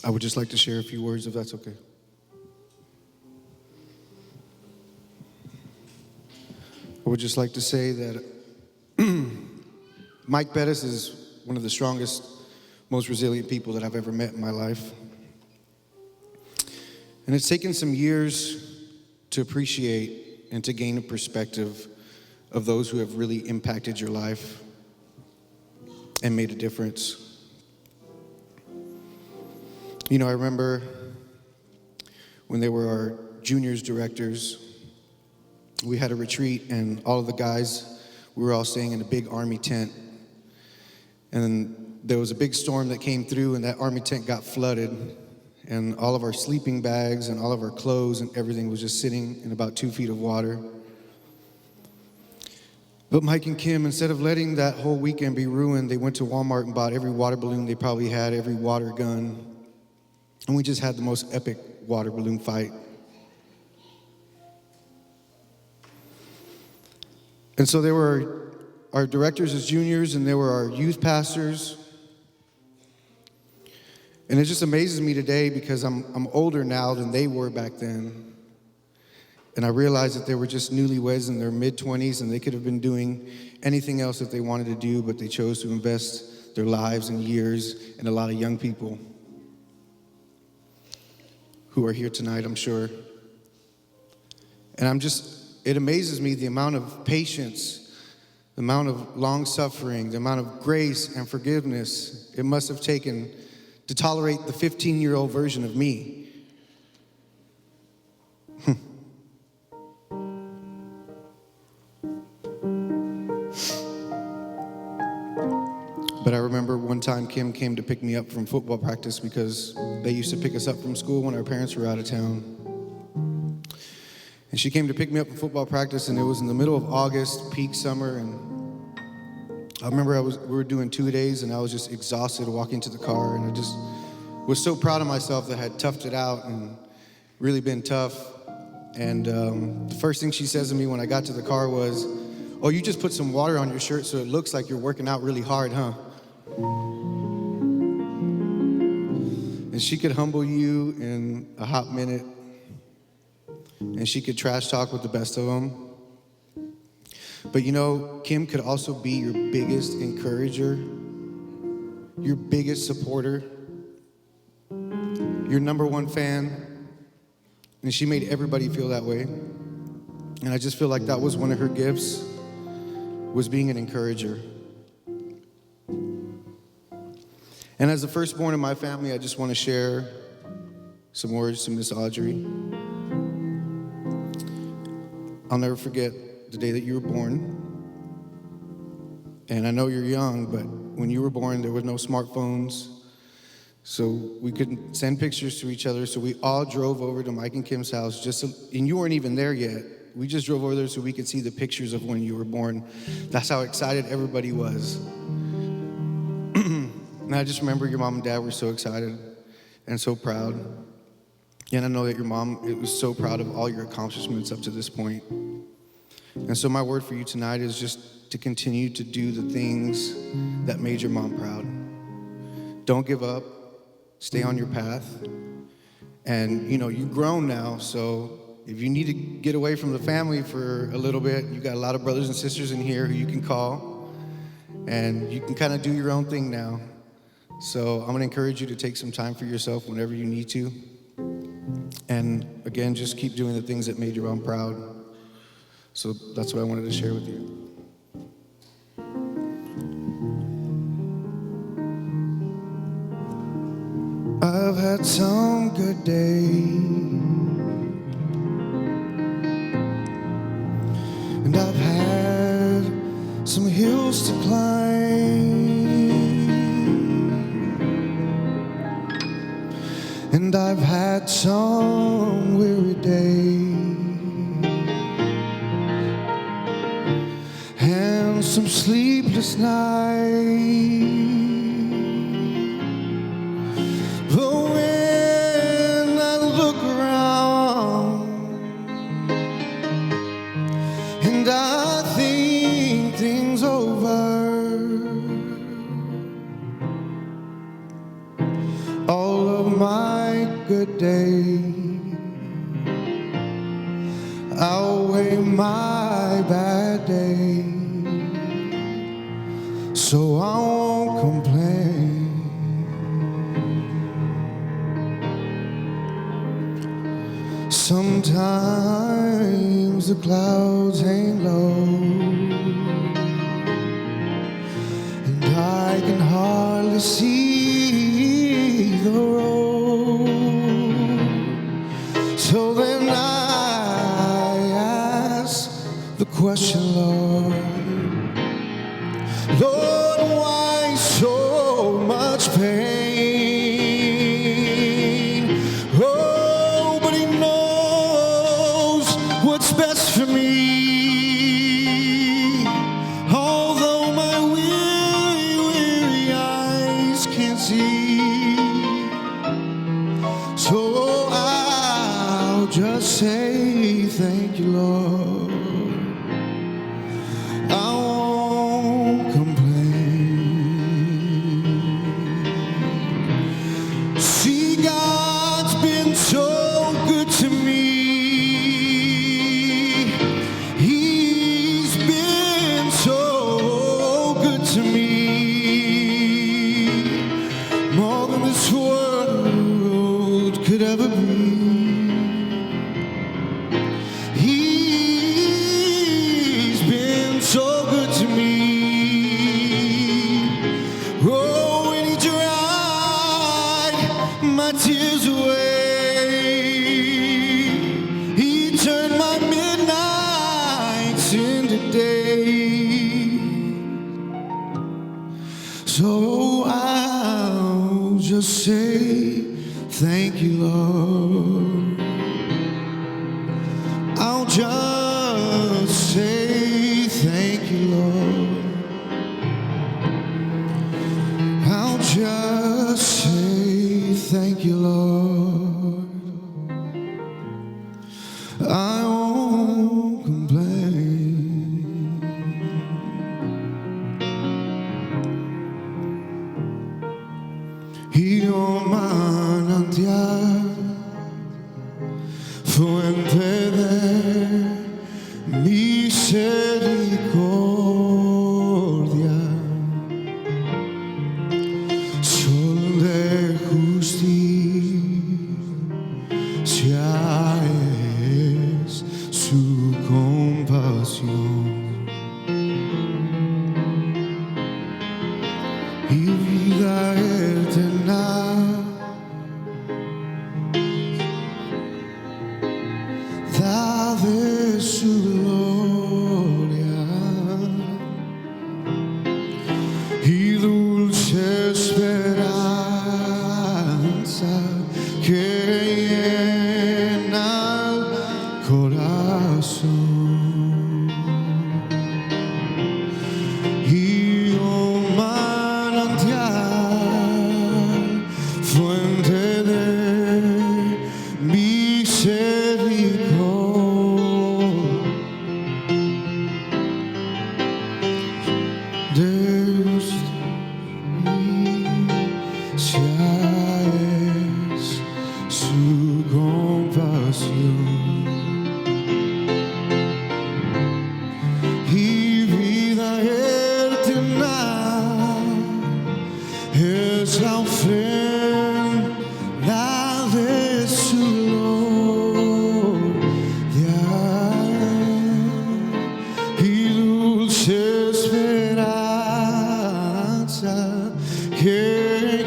I would just like to share a few words, if that's okay. I would just like to say that Mike Perez is one of the strongest, most resilient people that I've ever met in my life. And it's taken some years to appreciate and to gain a perspective of those who have really impacted your life and made a difference. You know, I remember when they were our juniors directors, we had a retreat, and all of the guys, we were all staying in a big army tent. And there was a big storm that came through, and that army tent got flooded. And all of our sleeping bags and all of our clothes and everything was just sitting in about 2 feet of water. But Mike and Kim, instead of letting that whole weekend be ruined, they went to Walmart and bought every water balloon they probably had, every water gun. And we just had the most epic water balloon fight. And so there were our directors as juniors, and there were our youth pastors. And it just amazes me today because I'm older now than they were back then. And I realized that they were just newlyweds in their mid-20s, and they could have been doing anything else that they wanted to do, but they chose to invest their lives and years in a lot of young people who are here tonight, I'm sure. And it amazes me the amount of patience, the amount of long-suffering, the amount of grace and forgiveness it must have taken to tolerate the 15-year-old version of me. But I remember one time Kim came to pick me up from football practice because they used to pick us up from school when our parents were out of town. And she came to pick me up from football practice, and it was in the middle of August, peak summer, and I remember we were doing 2 days, and I was just exhausted walking to the car, and I just was so proud of myself that I had toughed it out and really been tough. And the first thing she says to me when I got to the car was, "Oh, you just put some water on your shirt so it looks like you're working out really hard, huh?" And she could humble you in a hot minute, and she could trash talk with the best of them. But you know, Kim could also be your biggest encourager, your biggest supporter, your number one fan, and she made everybody feel that way. And I just feel like that was one of her gifts, was being an encourager. And as the firstborn of my family, I just want to share some words to Miss Audrey. I'll never forget the day that you were born. And I know you're young, but when you were born, there were no smartphones. So we couldn't send pictures to each other. So we all drove over to Mike and Kim's house and you weren't even there yet. We just drove over there so we could see the pictures of when you were born. That's how excited everybody was. And I just remember your mom and dad were so excited and so proud. And I know that your mom was so proud of all your accomplishments up to this point. And so my word for you tonight is just to continue to do the things that made your mom proud. Don't give up. Stay on your path. And, you know, you've grown now, so if you need to get away from the family for a little bit, you got a lot of brothers and sisters in here who you can call, and you can kind of do your own thing now. So I'm going to encourage you to take some time for yourself whenever you need to. And again, just keep doing the things that made your mom proud. So that's what I wanted to share with you. I've had some good days, and I've had some hills to climb, and I've had some weary days, and some sleepless nights. But when I look around and I think things over, all of my good days outweigh my bad days, so I won't complain. Sometimes the clouds hang low and I can hardly see the road. So then I ask the question, Lord, why so much pain? Oh, but He knows what's best for me. Although my weary eyes can't see, so I'll just say thank you, Lord. I won't complain. See, God's been so good to me. He's been so good to me, more than this world could ever be. He's been so good to me. Oh, when He dried my tears away, He turned my midnights into day. So I'll just say thank you, Lord. I'll just say thank you, Lord. I'll just say thank you, Lord. I won't complain. Io manantial, fuente de misericordia, sol de justicia es su compasión, y vida eterna da de su gloria, y dulce esperanza que llena el corazón. Y un manantial, fuente de misericordia, de justicia es su compasión, y vida eterna es la ofrenda de su gloria, y dulce esperanza que